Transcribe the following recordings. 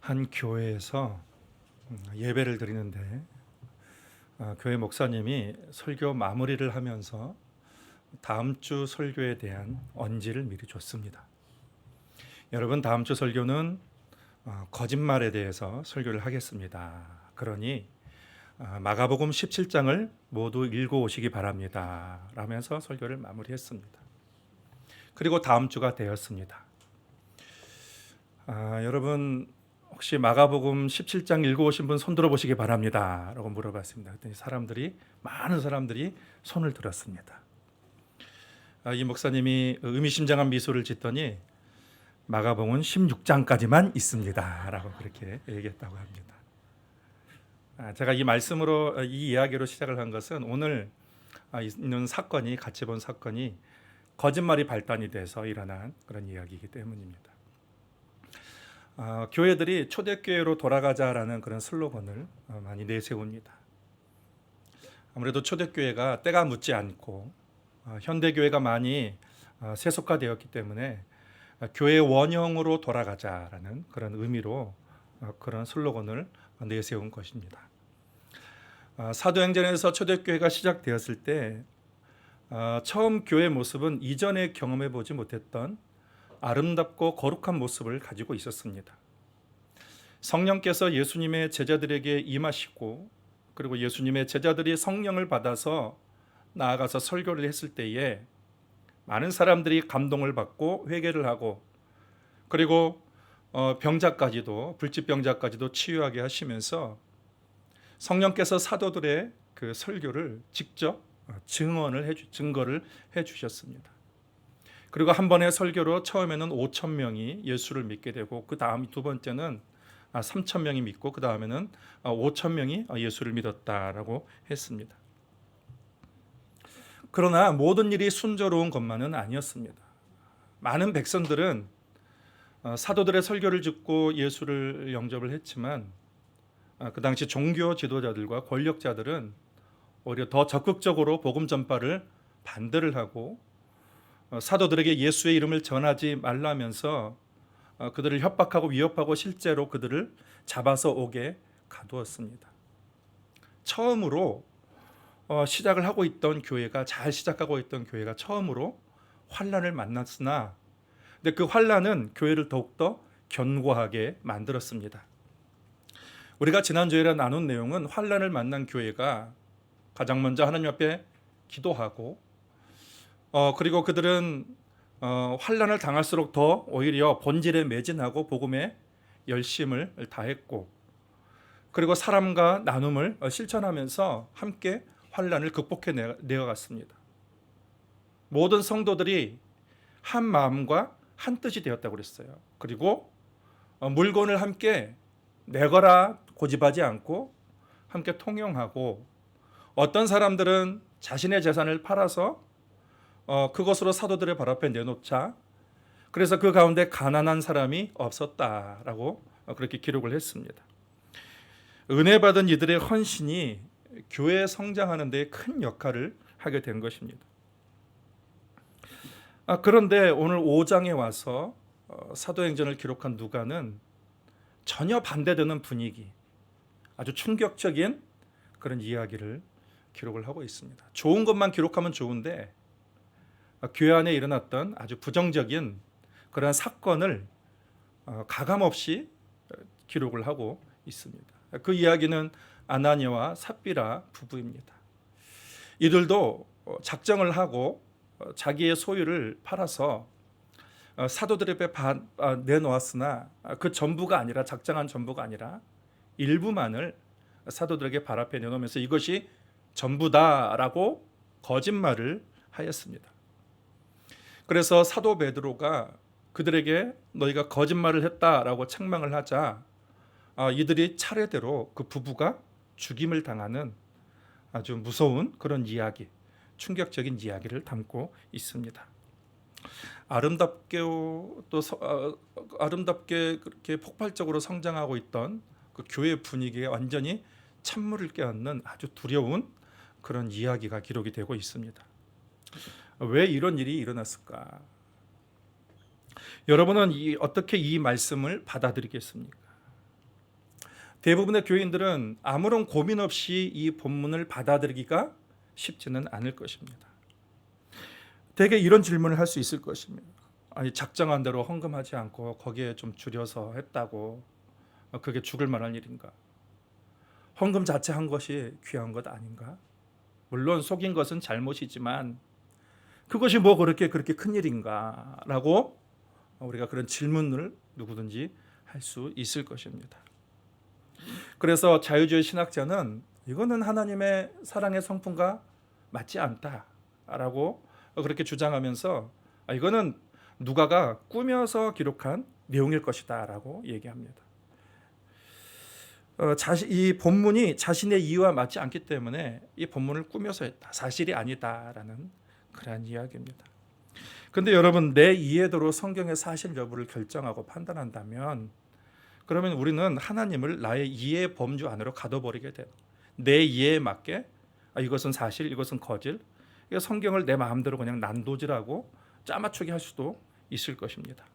한 교회에서 예배를 드리는데 교회 목사님이 설교 마무리를 하면서 다음 주 설교에 대한 언지를 미리 줬습니다. 여러분, 다음 주 설교는 거짓말에 대해서 설교를 하겠습니다. 그러니 마가복음 17장을 모두 읽어 오시기 바랍니다 라면서 설교를 마무리했습니다. 그리고 다음 주가 되었습니다. 여러분, 혹시 마가복음 17장 읽어오신 분 손 들어보시기 바랍니다 라고 물어봤습니다. 그랬더니 많은 사람들이 손을 들었습니다. 이 목사님이 의미심장한 미소를 짓더니 마가복음 16장까지만 있습니다 라고 그렇게 얘기했다고 합니다. 제가 이 말씀으로, 이 이야기로 시작을 한 것은 오늘 있는 사건이, 같이 본 사건이 거짓말이 발단이 돼서 일어난 그런 이야기이기 때문입니다. 교회들이 초대교회로 돌아가자라는 그런 슬로건을 많이 내세웁니다. 아무래도 초대교회가 때가 묻지 않고 현대교회가 많이 세속화되었기 때문에 교회의 원형으로 돌아가자라는 그런 의미로 그런 슬로건을 내세운 것입니다. 사도행전에서 초대교회가 시작되었을 때 처음 교회 모습은 이전에 경험해 보지 못했던 아름답고 거룩한 모습을 가지고 있었습니다. 성령께서 예수님의 제자들에게 임하시고, 그리고 예수님의 제자들이 성령을 받아서 나아가서 설교를 했을 때에 많은 사람들이 감동을 받고 회개를 하고, 그리고 병자까지도, 불치병자까지도 치유하게 하시면서 성령께서 사도들의 그 설교를 직접 증거를 해주셨습니다. 그리고 한 번의 설교로 처음에는 5천 명이 예수를 믿게 되고, 그 다음 두 번째는 3천 명이 믿고, 그 다음에는 5천 명이 예수를 믿었다라고 했습니다. 그러나 모든 일이 순조로운 것만은 아니었습니다. 많은 백성들은 사도들의 설교를 듣고 예수를 영접을 했지만, 그 당시 종교 지도자들과 권력자들은 오히려 더 적극적으로 복음 전파를 반대를 하고, 사도들에게 예수의 이름을 전하지 말라면서 그들을 협박하고 위협하고 실제로 그들을 잡아서 옥에 가두었습니다. 처음으로 시작을 하고 있던 교회가, 잘 시작하고 있던 교회가 처음으로 환난을 만났으나, 근데 그 환난은 교회를 더욱더 견고하게 만들었습니다. 우리가 지난주에 나눈 내용은 환난을 만난 교회가 가장 먼저 하나님 앞에 기도하고, 그리고 그들은 환난을 당할수록 더 오히려 본질에 매진하고 복음에 열심을 다했고, 그리고 사람과 나눔을 실천하면서 함께 환난을 극복해 내어갔습니다. 모든 성도들이 한 마음과 한 뜻이 되었다고 그랬어요. 그리고 물건을 함께 내거라 고집하지 않고 함께 통용하고, 어떤 사람들은 자신의 재산을 팔아서 그것으로 사도들의 발 앞에 내놓자, 그래서 그 가운데 가난한 사람이 없었다라고 그렇게 기록을 했습니다. 은혜 받은 이들의 헌신이 교회 성장하는 데 큰 역할을 하게 된 것입니다. 그런데 오늘 5장에 와서 사도행전을 기록한 누가는 전혀 반대되는 분위기, 아주 충격적인 그런 이야기를 기록을 하고 있습니다. 좋은 것만 기록하면 좋은데 교회 안에 일어났던 아주 부정적인 그런 사건을 가감없이 기록을 하고 있습니다. 그 이야기는 아나니아와 삽비라 부부입니다. 이들도 작정을 하고 자기의 소유를 팔아서 사도들 앞에 내놓았으나, 그 전부가 아니라, 작정한 전부가 아니라 일부만을 사도들에게 발 앞에 내놓으면서 이것이 전부다라고 거짓말을 하였습니다. 그래서 사도 베드로가 그들에게 너희가 거짓말을 했다라고 책망을 하자 이들이 차례대로 그 부부가 죽임을 당하는 아주 무서운 그런 이야기, 충격적인 이야기를 담고 있습니다. 아름답게 그렇게 폭발적으로 성장하고 있던 그 교회 분위기에 완전히 찬물을 끼얹는 아주 두려운 그런 이야기가 기록이 되고 있습니다. 왜 이런 일이 일어났을까? 여러분은 어떻게 이 말씀을 받아들이겠습니까? 대부분의 교인들은 아무런 고민 없이 이 본문을 받아들이기가 쉽지는 않을 것입니다. 대개 이런 질문을 할 수 있을 것입니다. 아니, 작정한 대로 헌금하지 않고 거기에 좀 줄여서 했다고 그게 죽을 만한 일인가? 헌금 자체 한 것이 귀한 것 아닌가? 물론 속인 것은 잘못이지만 그것이 뭐 그렇게 큰 일인가? 라고 우리가 그런 질문을 누구든지 할 수 있을 것입니다. 그래서 자유주의 신학자는 이거는 하나님의 사랑의 성품과 맞지 않다라고 그렇게 주장하면서 이거는 누가가 꾸며서 기록한 내용일 것이다라고 얘기합니다. 이 본문이 자신의 이유와 맞지 않기 때문에 이 본문을 꾸며서 했다, 사실이 아니다라는 그러한 이야기입니다. 근데 여러분, 내 이해대로 성경의 사실 여부를 결정하고 판단한다면 그러면 우리는 하나님을 나의 이해의 범주 안으로 가둬버리게 돼요. 내 이해에 맞게 이것은 사실, 이것은 거짓, 성경을 내 마음대로 그냥 난도질하고 짜맞추게 할 수도 있을 것입니다.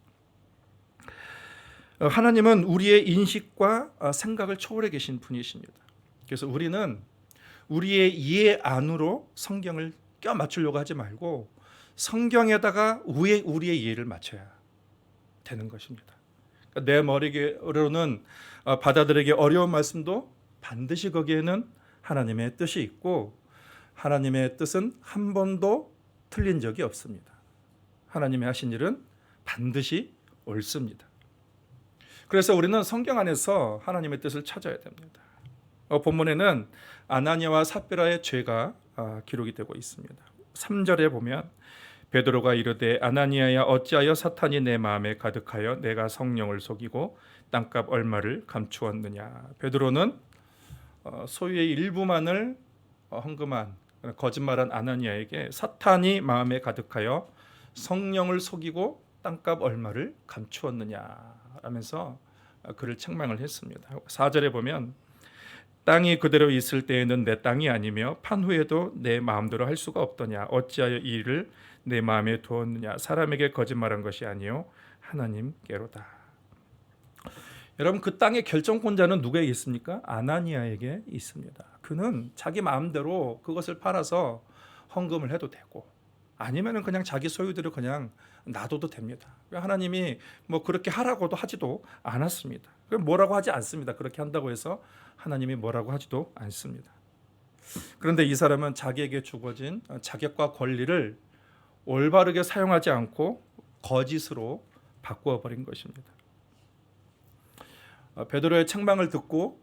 하나님은 우리의 인식과 생각을 초월해 계신 분이십니다. 그래서 우리는 우리의 이해 안으로 성경을 껴 맞추려고 하지 말고 성경에다가 우리의 이해를 맞춰야 되는 것입니다. 내 머리로는 받아들이기 어려운 말씀도 반드시 거기에는 하나님의 뜻이 있고 하나님의 뜻은 한 번도 틀린 적이 없습니다. 하나님이 하신 일은 반드시 옳습니다. 그래서 우리는 성경 안에서 하나님의 뜻을 찾아야 됩니다. 본문에는 아나니아와 삽비라의 죄가 기록이 되고 있습니다. 3절에 보면 베드로가 이르되 아나니아야 어찌하여 사탄이 내 마음에 가득하여 내가 성령을 속이고 땅값 얼마를 감추었느냐. 베드로는 소유의 일부만을 헌금한 거짓말한 아나니아에게 사탄이 마음에 가득하여 성령을 속이고 땅값 얼마를 감추었느냐 하면서 그를 책망을 했습니다. 4절에 보면 땅이 그대로 있을 때에는 내 땅이 아니며 판 후에도 내 마음대로 할 수가 없더냐. 어찌하여 이 일을 내 마음에 두었느냐. 사람에게 거짓말한 것이 아니요 하나님께로다. 여러분, 그 땅의 결정권자는 누구에게 있습니까? 아나니아에게 있습니다. 그는 자기 마음대로 그것을 팔아서 헌금을 해도 되고 아니면은 그냥 자기 소유대로 그냥 놔둬도 됩니다. 하나님이 뭐 그렇게 하라고도 하지도 않았습니다. 뭐라고 하지 않습니다. 그렇게 한다고 해서 하나님이 뭐라고 하지도 않습니다. 그런데 이 사람은 자기에게 주어진 자격과 권리를 올바르게 사용하지 않고 거짓으로 바꾸어 버린 것입니다. 베드로의 책망을 듣고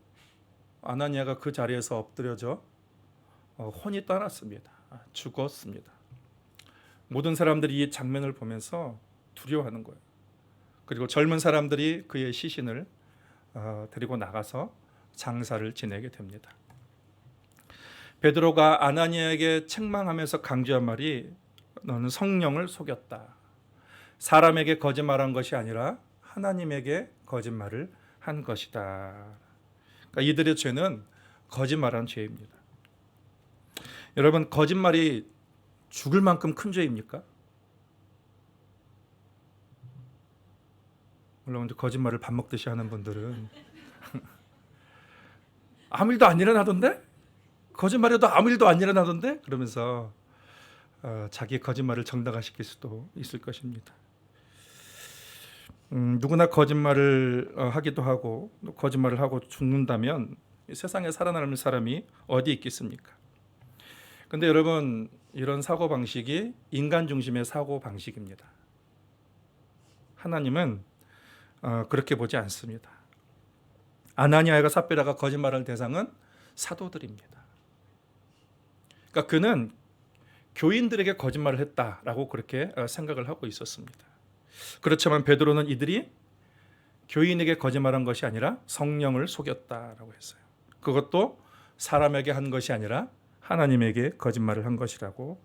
아나니아가 그 자리에서 엎드려져 혼이 떠났습니다. 죽었습니다. 모든 사람들이 이 장면을 보면서 두려워하는 거예요. 그리고 젊은 사람들이 그의 시신을 데리고 나가서 장사를 지내게 됩니다. 베드로가 아나니아에게 책망하면서 강조한 말이 너는 성령을 속였다. 사람에게 거짓말한 것이 아니라 하나님에게 거짓말을 한 것이다. 그러니까 이들의 죄는 거짓말한 죄입니다. 여러분, 거짓말이 죽을 만큼 큰 죄입니까? 물론 거짓말을 밥 먹듯이 하는 분들은 아무 일도 안 일어나던데? 거짓말해도 아무 일도 안 일어나던데? 그러면서 자기 거짓말을 정당화시킬 수도 있을 것입니다. 누구나 거짓말을 하기도 하고 거짓말을 하고 죽는다면 세상에 살아남을 사람이 어디 있겠습니까? 근데 여러분, 이런 사고방식이 인간 중심의 사고방식입니다. 하나님은 그렇게 보지 않습니다. 아나니아와 삽비라가 거짓말할 대상은 사도들입니다. 그러니까 그는 교인들에게 거짓말을 했다라고 그렇게 생각을 하고 있었습니다. 그렇지만 베드로는 이들이 교인에게 거짓말한 것이 아니라 성령을 속였다라고 했어요. 그것도 사람에게 한 것이 아니라 하나님에게 거짓말을 한 것이라고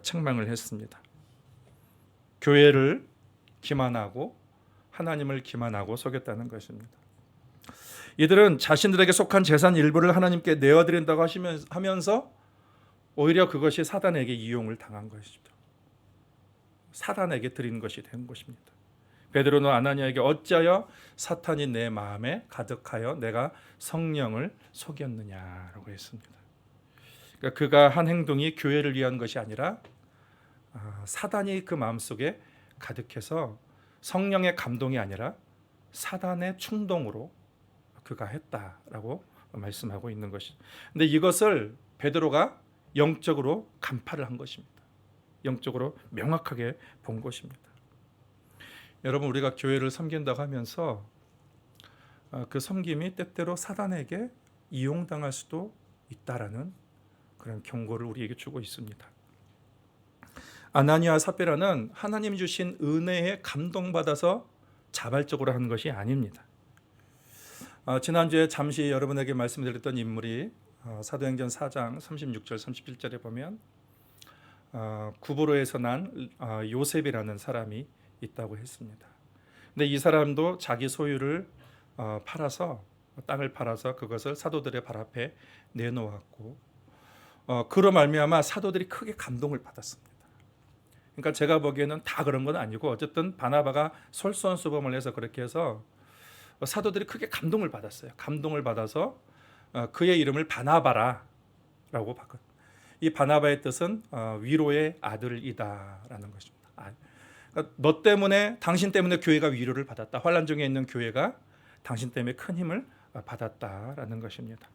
책망을 했습니다. 교회를 기만하고 하나님을 기만하고 속였다는 것입니다. 이들은 자신들에게 속한 재산 일부를 하나님께 내어드린다고 하면서 오히려 그것이 사단에게 이용을 당한 것이죠. 사단에게 드린 것이 된 것입니다. 베드로는 아나니아에게 어찌하여 사탄이 내 마음에 가득하여 내가 성령을 속였느냐라고 했습니다. 그러니까 그가 한 행동이 교회를 위한 것이 아니라 사단이 그 마음속에 가득해서 성령의 감동이 아니라 사단의 충동으로 그가 했다라고 말씀하고 있는 것이죠. 근데 이것을 베드로가 영적으로 간파를 한 것입니다. 영적으로 명확하게 본 것입니다. 여러분, 우리가 교회를 섬긴다고 하면서 그 섬김이 때때로 사단에게 이용당할 수도 있다라는 그런 경고를 우리에게 주고 있습니다. 아나니아 삽비라는 하나님 주신 은혜에 감동받아서 자발적으로 한 것이 아닙니다. 지난주에 잠시 여러분에게 말씀드렸던 인물이 사도행전 4장 36절 37절에 보면 구브로에서 난 요셉이라는 사람이 있다고 했습니다. 근데 이 사람도 자기 소유를 팔아서 땅을 팔아서 그것을 사도들의 발 앞에 내놓았고 그로 말미암아 사도들이 크게 감동을 받았습니다. 그러니까 제가 보기에는 다 그런 건 아니고 어쨌든 바나바가 솔선수범을 해서 그렇게 해서 사도들이 크게 감동을 받았어요. 감동을 받아서 그의 이름을 바나바라라고 바꿨어요. 이 바나바의 뜻은 위로의 아들이다라는 것입니다. 그러니까 너 때문에, 당신 때문에 교회가 위로를 받았다. 환난 중에 있는 교회가 당신 때문에 큰 힘을 받았다라는 것입니다.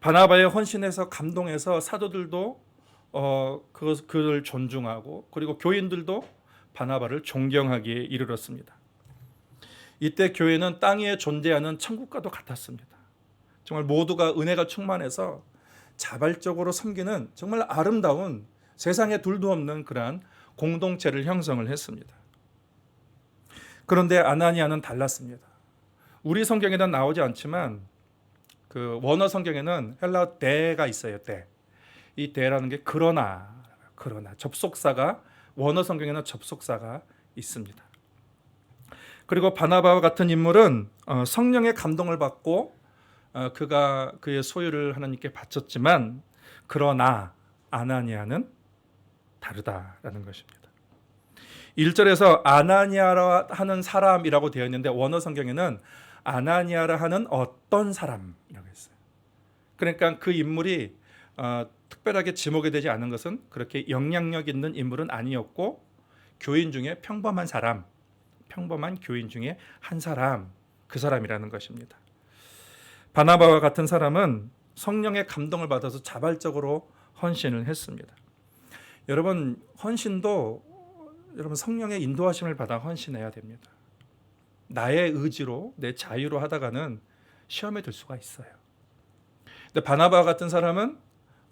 바나바의 헌신에서 감동해서 사도들도 그를 존중하고 그리고 교인들도 바나바를 존경하기에 이르렀습니다. 이때 교회는 땅 위에 존재하는 천국과도 같았습니다. 정말 모두가 은혜가 충만해서 자발적으로 섬기는 정말 아름다운, 세상에 둘도 없는 그러한 공동체를 형성을 했습니다. 그런데 아나니아는 달랐습니다. 우리 성경에는 나오지 않지만 그 원어 성경에는 헬라어 데가 있어요. 데. 이 데라는 게 그러나 접속사가, 원어 성경에는 접속사가 있습니다. 그리고 바나바와 같은 인물은 성령의 감동을 받고 그가 그의 소유를 하나님께 바쳤지만 그러나 아나니아는 다르다라는 것입니다. 1절에서 아나니아라 하는 사람이라고 되어 있는데 원어 성경에는 아나니아라 하는 어떤 사람이라고 했어요. 그러니까 그 인물이 특별하게 지목이 되지 않은 것은 그렇게 영향력 있는 인물은 아니었고 교인 중에 평범한 사람, 평범한 교인 중에 한 사람, 그 사람이라는 것입니다. 바나바와 같은 사람은 성령의 감동을 받아서 자발적으로 헌신을 했습니다. 여러분, 헌신도 여러분 성령의 인도하심을 받아 헌신해야 됩니다. 나의 의지로, 내 자유로 하다가는 시험에 들 수가 있어요. 근데 바나바와 같은 사람은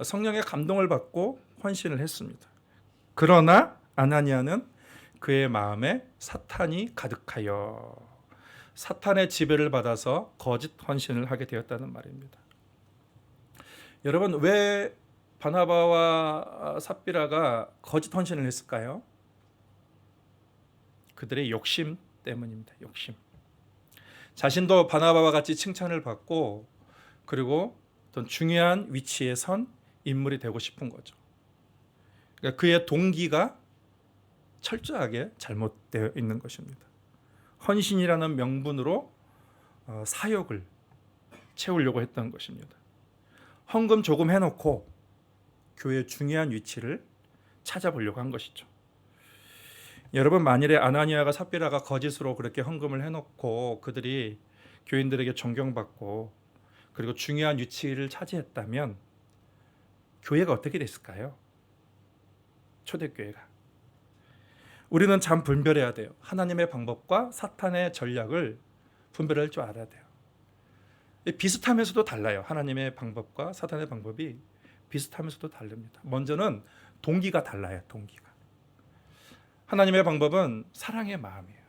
성령의 감동을 받고 헌신을 했습니다. 그러나 아나니아는 그의 마음에 사탄이 가득하여 사탄의 지배를 받아서 거짓 헌신을 하게 되었다는 말입니다. 여러분, 왜 바나바와 삽비라가 거짓 헌신을 했을까요? 그들의 욕심 때문입니다. 욕심. 자신도 바나바와 같이 칭찬을 받고 그리고 어떤 중요한 위치에 선 인물이 되고 싶은 거죠. 그러니까 그의 동기가 철저하게 잘못되어 있는 것입니다. 헌신이라는 명분으로 사욕을 채우려고 했던 것입니다. 헌금 조금 해놓고 교회의 중요한 위치를 찾아보려고 한 것이죠. 여러분, 만일에 아나니아가 삽비라가 거짓으로 그렇게 헌금을 해놓고 그들이 교인들에게 존경받고 그리고 중요한 위치를 차지했다면 교회가 어떻게 됐을까요? 초대교회가. 우리는 참 분별해야 돼요. 하나님의 방법과 사탄의 전략을 분별할 줄 알아야 돼요. 비슷하면서도 달라요. 하나님의 방법과 사탄의 방법이 비슷하면서도 다릅니다. 먼저는 동기가 달라요. 동기가. 하나님의 방법은 사랑의 마음이에요.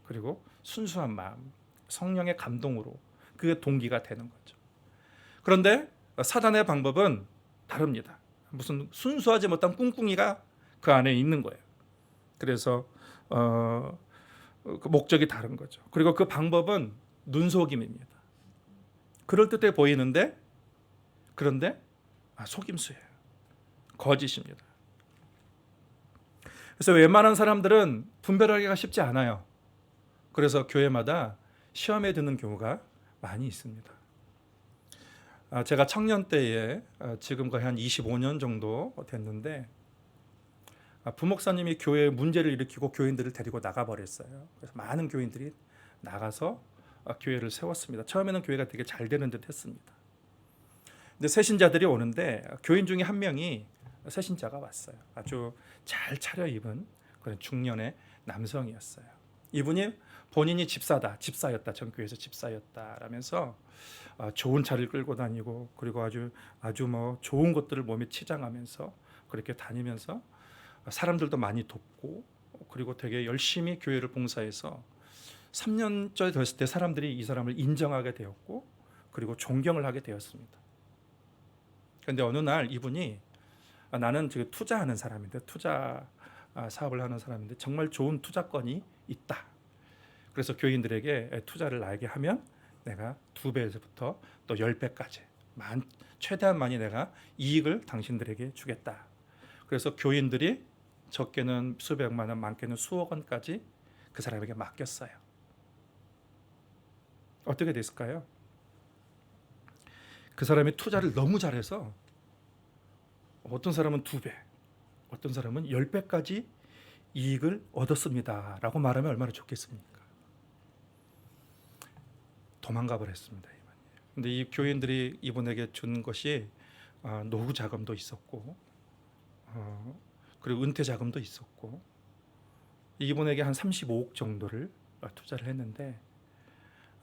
그리고 순수한 마음, 성령의 감동으로 그게 동기가 되는 거죠. 그런데 사단의 방법은 다릅니다. 무슨 순수하지 못한 꿍꿍이가 그 안에 있는 거예요. 그래서 그 목적이 다른 거죠. 그리고 그 방법은 눈속임입니다. 그럴듯해 보이는데 그런데 속임수예요. 거짓입니다. 그래서 웬만한 사람들은 분별하기가 쉽지 않아요. 그래서 교회마다 시험에 드는 경우가 많이 있습니다. 제가 청년 때에 지금 거의 한 25년 정도 됐는데 부목사님이 교회에 문제를 일으키고 교인들을 데리고 나가버렸어요. 그래서 많은 교인들이 나가서 교회를 세웠습니다. 처음에는 교회가 되게 잘 되는 듯 했습니다. 근데 새신자들이 오는데 교인 중에 한 명이 새신자가 왔어요. 아주 잘 차려입은 그런 중년의 남성이었어요. 이분이 본인이 집사였다, 전교회에서 집사였다라면서 좋은 차를 끌고 다니고 그리고 아주 뭐 좋은 것들을 몸에 치장하면서 그렇게 다니면서 사람들도 많이 돕고 그리고 되게 열심히 교회를 봉사해서 3년째 됐을 때 사람들이 이 사람을 인정하게 되었고 그리고 존경을 하게 되었습니다. 그런데 어느 날 이분이 나는 지금 투자하는 사람인데 투자 사업을 하는 사람인데 정말 좋은 투자권이 있다. 그래서 교인들에게 투자를 나에게 하면 내가 2배에서부터 또 10배까지 최대한 많이 내가 이익을 당신들에게 주겠다. 그래서 교인들이 적게는 수백만 원, 많게는 수억 원까지 그 사람에게 맡겼어요. 어떻게 됐을까요? 그 사람이 투자를 너무 잘해서 어떤 사람은 2배, 어떤 사람은 10배까지 이익을 얻었습니다 라고 말하면 얼마나 좋겠습니까? 도망가 버렸습니다. 그런데 이 교인들이 이분에게 준 것이 노후 자금도 있었고 그리고 은퇴 자금도 있었고 이분에게 한 35억 정도를 투자를 했는데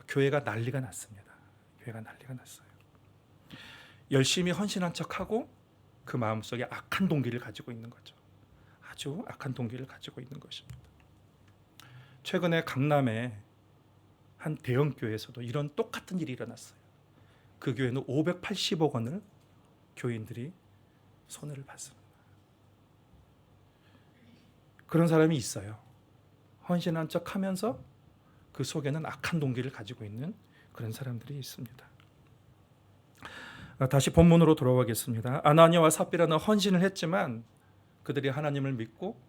교회가 난리가 났습니다. 교회가 난리가 났어요. 열심히 헌신한 척하고 그 마음속에 악한 동기를 가지고 있는 거죠. 아주 악한 동기를 가지고 있는 것입니다. 최근에 강남에 한 대형 교회에서도 이런 똑같은 일이 일어났어요. 그 교회는 580억 원을 교인들이 손해를 봤습니다. 그런 사람이 있어요. 헌신한 척하면서 그 속에는 악한 동기를 가지고 있는 그런 사람들이 있습니다. 다시 본문으로 돌아가겠습니다. 아나니아와 삽비라는 헌신을 했지만 그들이 하나님을 믿고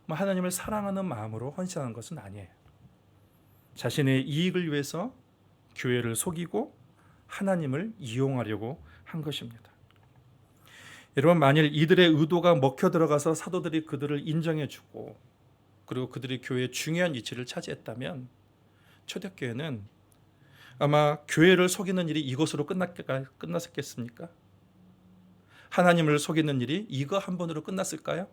하나님을 사랑하는 마음으로 헌신하는 것은 아니에요. 자신의 이익을 위해서 교회를 속이고 하나님을 이용하려고 한 것입니다. 여러분, 만일 이들의 의도가 먹혀 들어가서 사도들이 그들을 인정해주고 그리고 그들이 교회의 중요한 위치를 차지했다면 초대교회는 아마 교회를 속이는 일이 이것으로 끝났겠습니까? 하나님을 속이는 일이 이거 한 번으로 끝났을까요?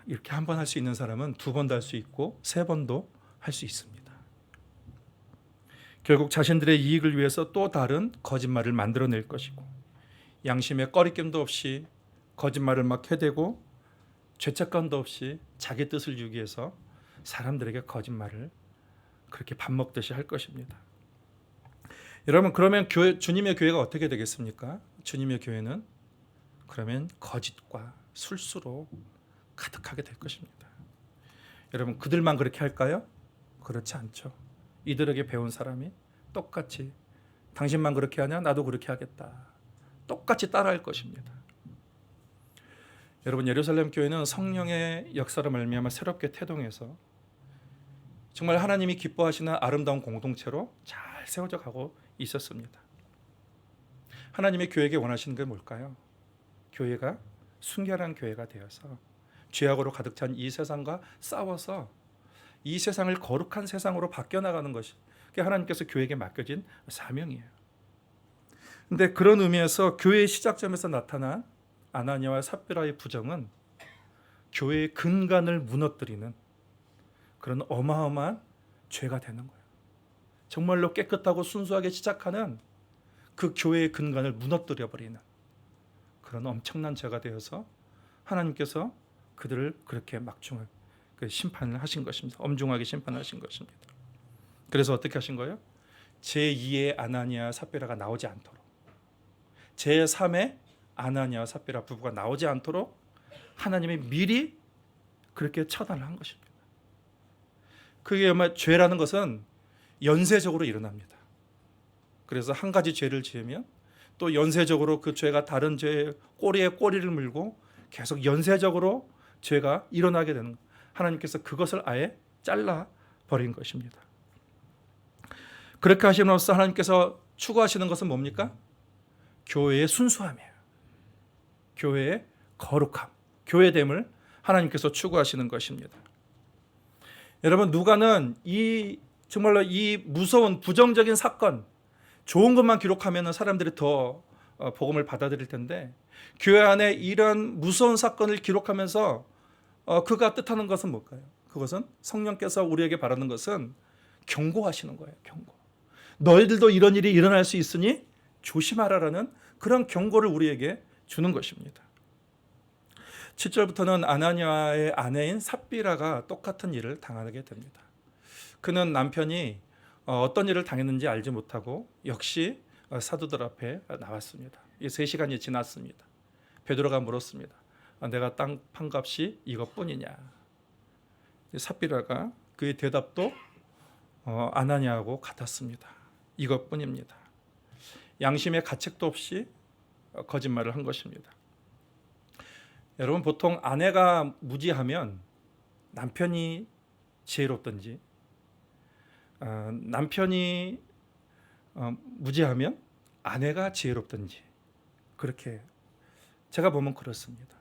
이렇게 한 번 할 수 있는 사람은 2번도 할 수 있고 3번도 할 수 있습니다. 결국 자신들의 이익을 위해서 또 다른 거짓말을 만들어낼 것이고 양심에 꺼리낌도 없이 거짓말을 막 해대고 죄책감도 없이 자기 뜻을 이루기 위해서 사람들에게 거짓말을 그렇게 밥 먹듯이 할 것입니다. 여러분, 그러면 주님의 교회가 어떻게 되겠습니까? 주님의 교회는 그러면 거짓과 술수로 가득하게 될 것입니다. 여러분, 그들만 그렇게 할까요? 그렇지 않죠. 이들에게 배운 사람이 똑같이 당신만 그렇게 하냐? 나도 그렇게 하겠다. 똑같이 따라할 것입니다. 여러분, 예루살렘 교회는 성령의 역사로 말미암아 새롭게 태동해서 정말 하나님이 기뻐하시는 아름다운 공동체로 잘 세워져 가고 있었습니다. 하나님의 교회에게 원하시는 게 뭘까요? 교회가 순결한 교회가 되어서 죄악으로 가득 찬 이 세상과 싸워서 이 세상을 거룩한 세상으로 바뀌어나가는 것이 하나님께서 교회에게 맡겨진 사명이에요. 그런데 그런 의미에서 교회의 시작점에서 나타난 아나니아와 삽비라의 부정은 교회의 근간을 무너뜨리는 그런 어마어마한 죄가 되는 거예요. 정말로 깨끗하고 순수하게 시작하는 그 교회의 근간을 무너뜨려버리는 그런 엄청난 죄가 되어서 하나님께서 그들을 그렇게 심판을 하신 것입니다. 엄중하게 심판하신 것입니다. 그래서 어떻게 하신 거예요? 제2의 아나니아 삽비라가 나오지 않도록, 제3의 아나니아 삽비라 부부가 나오지 않도록 하나님이 미리 그렇게 처단을 한 것입니다. 그게 아마 죄라는 것은 연쇄적으로 일어납니다. 그래서 한 가지 죄를 지으면 또 연쇄적으로 그 죄가 다른 죄의 꼬리에 꼬리를 물고 계속 연쇄적으로 죄가 일어나게 되는 거예요. 하나님께서 그것을 아예 잘라 버린 것입니다. 그렇게 하심으로써 하나님께서 추구하시는 것은 뭡니까? 교회의 순수함이에요. 교회의 거룩함, 교회됨을 하나님께서 추구하시는 것입니다. 여러분, 누가는 정말로 이 무서운 부정적인 사건, 좋은 것만 기록하면 사람들이 더 복음을 받아들일 텐데, 교회 안에 이런 무서운 사건을 기록하면서 그가 뜻하는 것은 뭘까요? 그것은 성령께서 우리에게 바라는 것은 경고하시는 거예요. 경고. 너희들도 이런 일이 일어날 수 있으니 조심하라라는 그런 경고를 우리에게 주는 것입니다. 7절부터는 아나니아의 아내인 삽비라가 똑같은 일을 당하게 됩니다. 그는 남편이 어떤 일을 당했는지 알지 못하고 역시 사도들 앞에 나왔습니다. 3시간이 지났습니다. 베드로가 물었습니다. 내가 땅 판값이 이것뿐이냐? 삽비라가 그의 대답도 아나니아하고 같았습니다. 이것뿐입니다. 양심의 가책도 없이 거짓말을 한 것입니다. 여러분, 보통 아내가 무지하면 남편이 지혜롭든지, 남편이 무지하면 아내가 지혜롭든지, 그렇게 제가 보면 그렇습니다.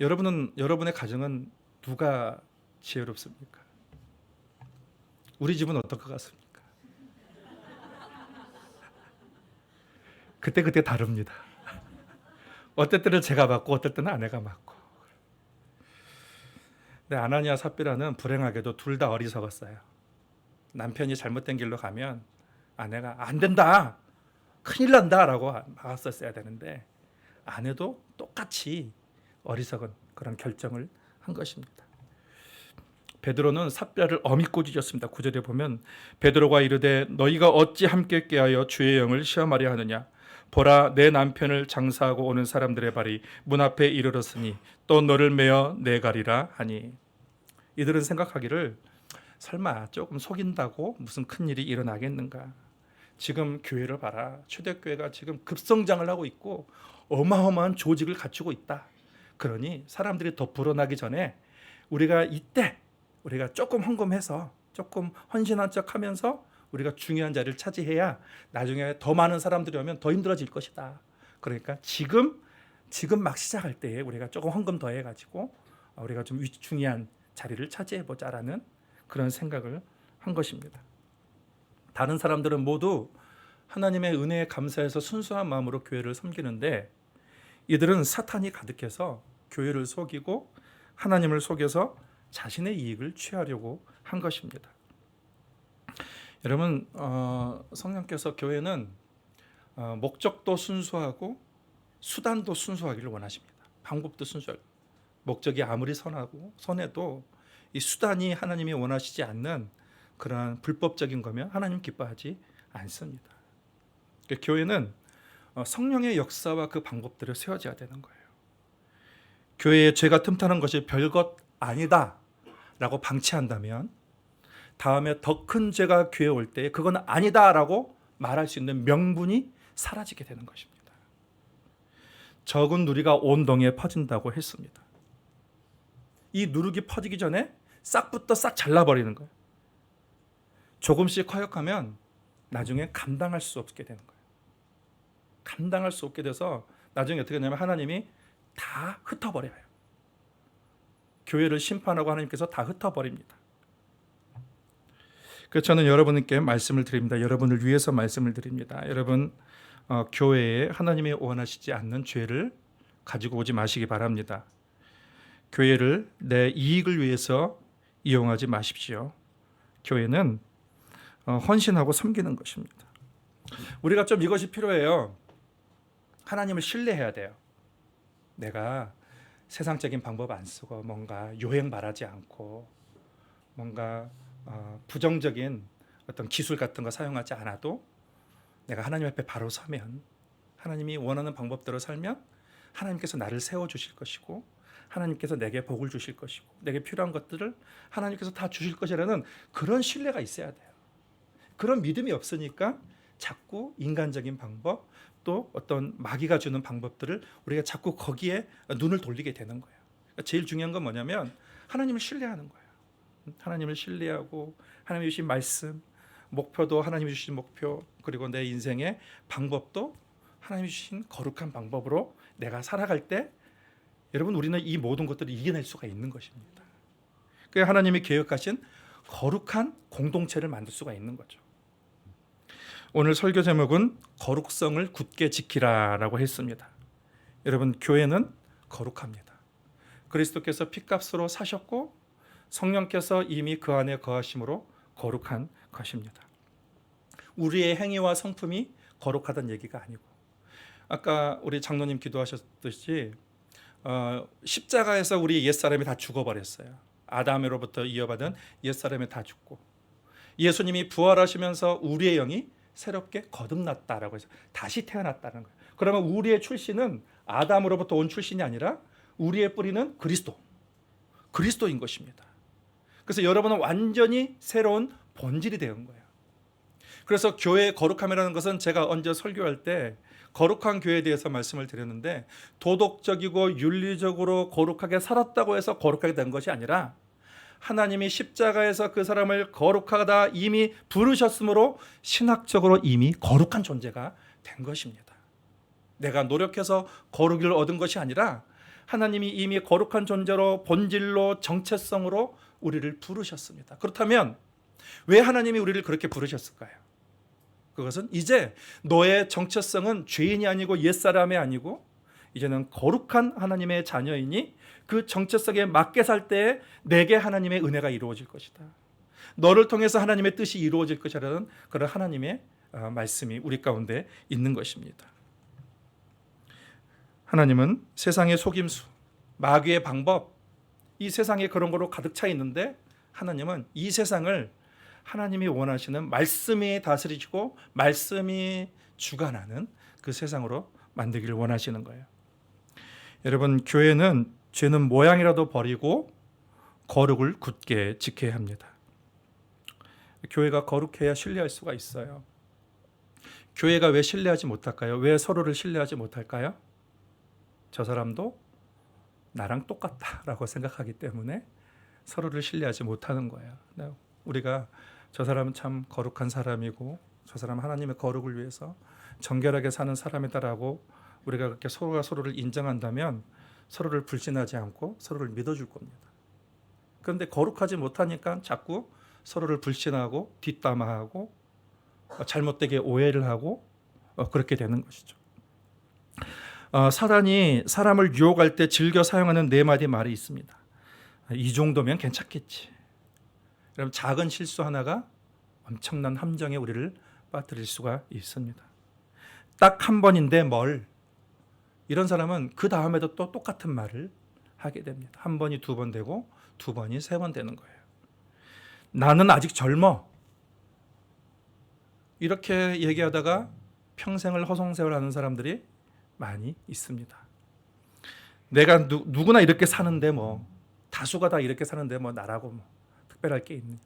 여러분의 가정은 누가 지혜롭습니까? 우리 집은 어떨 것 같습니까? 그때 다릅니다. 어떨 때는 제가 맞고 어떨 때는 아내가 맞고. 근데 아나니아 삽비라는 불행하게도 둘 다 어리석었어요. 남편이 잘못된 길로 가면 아내가 안 된다, 큰일 난다 라고 막았었어야 되는데, 아내도 똑같이 어리석은 그런 결정을 한 것입니다. 베드로는 삽비라를 엄히 꾸짖었습니다. 9절에 보면 베드로가 이르되 너희가 어찌 함께 꾀하여 주의 영을 시험하려 하느냐? 보라, 내 남편을 장사하고 오는 사람들의 발이 문 앞에 이르렀으니 또 너를 메어 내가리라 하니. 이들은 생각하기를 설마 조금 속인다고 무슨 큰일이 일어나겠는가? 지금 교회를 봐라. 초대교회가 지금 급성장을 하고 있고 어마어마한 조직을 갖추고 있다. 그러니 사람들이 더 불어나기 전에 우리가 조금 헌금해서 조금 헌신한 척하면서 우리가 중요한 자리를 차지해야 나중에 더 많은 사람들이 오면 더 힘들어질 것이다. 그러니까 지금 막 시작할 때에 우리가 조금 헌금 더 해가지고 우리가 좀 중요한 자리를 차지해보자라는 그런 생각을 한 것입니다. 다른 사람들은 모두 하나님의 은혜에 감사해서 순수한 마음으로 교회를 섬기는데, 이들은 사탄이 가득해서 교회를 속이고 하나님을 속여서 자신의 이익을 취하려고 한 것입니다. 여러분, 성령께서 교회는 목적도 순수하고 수단도 순수하기를 원하십니다. 방법도 순수하고. 목적이 아무리 선해도 이 수단이 하나님이 원하시지 않는 그러한 불법적인 거면 하나님 기뻐하지 않습니다. 그러니까 교회는 성령의 역사와 그 방법들을 세워져야 되는 거예요. 교회에 죄가 틈타는 것이 별것 아니다 라고 방치한다면 다음에 더 큰 죄가 교회에 올 때 그건 아니다 라고 말할 수 있는 명분이 사라지게 되는 것입니다. 적은 누리가 온 동에 퍼진다고 했습니다. 이 누룩이 퍼지기 전에 싹부터 싹 잘라버리는 거예요. 조금씩 허역하면 나중에 감당할 수 없게 되는 거예요. 감당할 수 없게 돼서 나중에 어떻게 되냐면 하나님이 다 흩어버려요. 교회를 심판하고 하나님께서 다 흩어버립니다. 그래서 저는 여러분께 말씀을 드립니다. 여러분을 위해서 말씀을 드립니다. 여러분, 교회에 하나님이 원하시지 않는 죄를 가지고 오지 마시기 바랍니다. 교회를 내 이익을 위해서 이용하지 마십시오. 교회는 헌신하고 섬기는 것입니다. 우리가 좀 이것이 필요해요. 하나님을 신뢰해야 돼요. 내가 세상적인 방법 안 쓰고 뭔가 요행 바라지 않고 뭔가 부정적인 어떤 기술 같은 거 사용하지 않아도 내가 하나님 앞에 바로 서면, 하나님이 원하는 방법대로 살면 하나님께서 나를 세워주실 것이고 하나님께서 내게 복을 주실 것이고 내게 필요한 것들을 하나님께서 다 주실 것이라는 그런 신뢰가 있어야 돼요. 그런 믿음이 없으니까 자꾸 인간적인 방법, 또 어떤 마귀가 주는 방법들을 우리가 자꾸 거기에 눈을 돌리게 되는 거예요. 제일 중요한 건 뭐냐면 하나님을 신뢰하는 거예요. 하나님을 신뢰하고 하나님이 주신 말씀, 목표도 하나님이 주신 목표, 그리고 내 인생의 방법도 하나님이 주신 거룩한 방법으로 내가 살아갈 때 여러분 우리는 이 모든 것들을 이겨낼 수가 있는 것입니다. 그게 하나님이 계획하신 거룩한 공동체를 만들 수가 있는 거죠. 오늘 설교 제목은 거룩성을 굳게 지키라라고 했습니다. 여러분 교회는 거룩합니다. 그리스도께서 핏값으로 사셨고 성령께서 이미 그 안에 거하심으로 거룩한 것입니다. 우리의 행위와 성품이 거룩하다는 얘기가 아니고 아까 우리 장로님 기도하셨듯이 십자가에서 우리 옛사람이 다 죽어버렸어요. 아담으로부터 이어받은 옛사람이 다 죽고 예수님이 부활하시면서 우리의 영이 새롭게 거듭났다라고 해서 다시 태어났다는 거예요. 그러면 우리의 출신은 아담으로부터 온 출신이 아니라 우리의 뿌리는 그리스도인 것입니다. 그래서 여러분은 완전히 새로운 본질이 되는 거예요. 그래서 교회의 거룩함이라는 것은 제가 언제 설교할 때 거룩한 교회에 대해서 말씀을 드렸는데 도덕적이고 윤리적으로 거룩하게 살았다고 해서 거룩하게 된 것이 아니라 하나님이 십자가에서 그 사람을 거룩하다 이미 부르셨으므로 신학적으로 이미 거룩한 존재가 된 것입니다. 내가 노력해서 거룩을 얻은 것이 아니라 하나님이 이미 거룩한 존재로 본질로 정체성으로 우리를 부르셨습니다. 그렇다면 왜 하나님이 우리를 그렇게 부르셨을까요? 그것은 이제 너의 정체성은 죄인이 아니고 옛사람이 아니고 이제는 거룩한 하나님의 자녀이니 그 정체성에 맞게 살 때에 내게 하나님의 은혜가 이루어질 것이다. 너를 통해서 하나님의 뜻이 이루어질 것이라는 그런 하나님의 말씀이 우리 가운데 있는 것입니다. 하나님은 세상의 속임수, 마귀의 방법, 이 세상에 그런 거로 가득 차 있는데 하나님은 이 세상을 하나님이 원하시는 말씀이 다스리시고 말씀이 주관하는 그 세상으로 만들기를 원하시는 거예요. 여러분 교회는 죄는 모양이라도 버리고 거룩을 굳게 지켜야 합니다. 교회가 거룩해야 신뢰할 수가 있어요. 교회가 왜 신뢰하지 못할까요? 왜 서로를 신뢰하지 못할까요? 저 사람도 나랑 똑같다라고 생각하기 때문에 서로를 신뢰하지 못하는 거예요. 우리가 저 사람은 참 거룩한 사람이고 저 사람 하나님의 거룩을 위해서 정결하게 사는 사람이다라고 우리가 그렇게 서로가 서로를 인정한다면 서로를 불신하지 않고 서로를 믿어줄 겁니다. 그런데 거룩하지 못하니까 자꾸 서로를 불신하고 뒷담화하고 잘못되게 오해를 하고 그렇게 되는 것이죠. 사단이 사람을 유혹할 때 즐겨 사용하는 4마디 말이 있습니다. 이 정도면 괜찮겠지. 여러분 작은 실수 하나가 엄청난 함정에 우리를 빠뜨릴 수가 있습니다. 딱 한 번인데 뭘? 이런 사람은 그 다음에도 또 똑같은 말을 하게 됩니다. 한 번이 2번 되고 2번이 3번 되는 거예요. 나는 아직 젊어. 이렇게 얘기하다가 평생을 허송세월하는 사람들이 많이 있습니다. 내가 누구나 이렇게 사는데 뭐 다수가 다 이렇게 사는데 뭐 나라고 뭐 특별할 게 있니?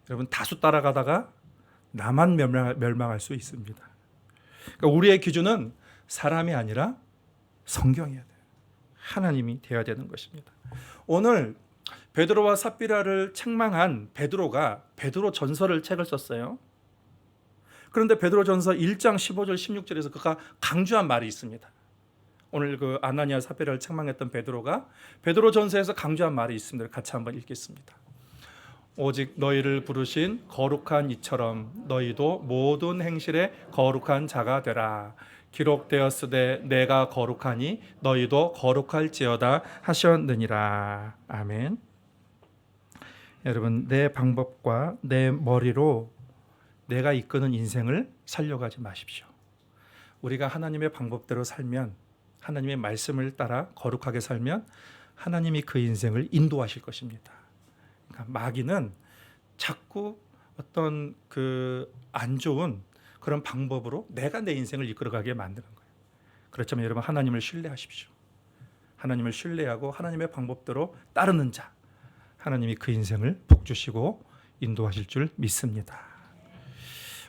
여러분 다수 따라가다가 나만 멸망할 수 있습니다. 그러니까 우리의 기준은 사람이 아니라 성경이어야 돼요. 하나님이 되어야 되는 것입니다. 오늘 베드로와 삽비라를 책망한 베드로가 베드로 전서를 책을 썼어요. 그런데 베드로 전서 1장 15절 16절에서 그가 강조한 말이 있습니다. 오늘 그 아나니아 삽비라를 책망했던 베드로가 베드로 전서에서 강조한 말이 있습니다. 같이 한번 읽겠습니다. 오직 너희를 부르신 거룩한 이처럼 너희도 모든 행실에 거룩한 자가 되라. 기록되었으되 내가 거룩하니 너희도 거룩할지어다 하셨느니라. 아멘. 여러분 내 방법과 내 머리로 내가 이끄는 인생을 살려가지 마십시오. 우리가 하나님의 방법대로 살면 하나님의 말씀을 따라 거룩하게 살면 하나님이 그 인생을 인도하실 것입니다. 그러니까 마귀는 자꾸 어떤 그 안 좋은 그런 방법으로 내가 내 인생을 이끌어가게 만드는 거예요. 그렇지만 여러분 하나님을 신뢰하십시오. 하나님을 신뢰하고 하나님의 방법대로 따르는 자, 하나님이 그 인생을 복 주시고 인도하실 줄 믿습니다.